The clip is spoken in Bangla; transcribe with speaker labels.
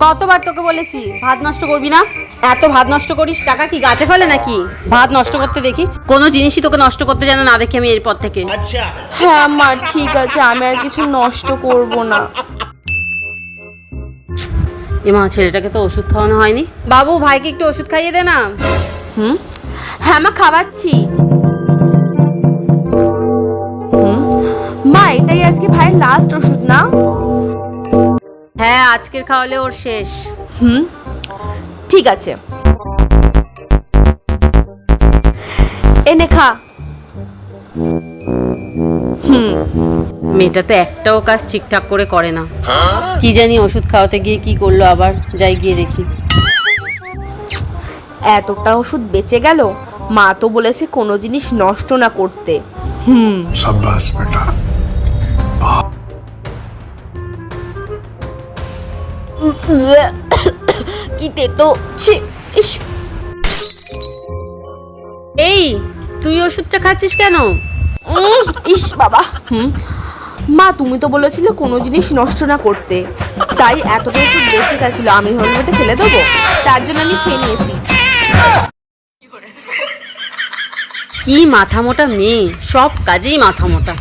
Speaker 1: কতবার তোকে বলেছি ভাত নষ্ট করবি না। এত ভাত নষ্ট করিস, টাকা কি গাছে ফেলে নাকি ভাত নষ্ট করতে দেখি? কোনো জিনিসই তোকে নষ্ট করতে যেন না দেখি আমি এরপর থেকে।
Speaker 2: হ্যাঁ মা, ঠিক আছে, আমি আর কিছু নষ্ট করব না।
Speaker 1: এমা, ছেলেটাকে তো ওষুধ খাওয়ানো হয়নি। বাবু, ভাইকে একটু ওষুধ খাইয়ে দে না।
Speaker 2: হ্যাঁ মা, খাওয়াচ্ছি। মা, এটাই আজকে ভাইয়ের লাস্ট ওষুধ না?
Speaker 1: হ্যাঁ, আজকের খাওয়ালে ওর শেষ।
Speaker 2: ঠিক আছে, এনে খা।
Speaker 1: মেয়েটা তো একটাও কাজ ঠিকঠাক করে করে না। কি জানি ওষুধ খাওয়াতে গিয়ে কি করলো আবার, যাই গিয়ে দেখি।
Speaker 2: এতটা ওষুধ বেঁচে গেল। মা তো বলেছে কোনো জিনিস নষ্ট না করতে।
Speaker 3: शाबाश बेटा।
Speaker 2: কি তেতো। ইস,
Speaker 1: এই, তুই ওষুধটা খাচ্ছিস কেন?
Speaker 2: ইস বাবা। মা, তুমি তো বলেছিলে কোনো জিনিস নষ্ট না করতে, তাই এতটা ওষুধ বেঁচে গেছিল। আমি হলবেটে ফেলে দেবো, তার জন্য আমি খেয়ে নিয়েছি।
Speaker 1: কি মাথা মোটা মেয়ে, সব কাজেই মাথা মোটা।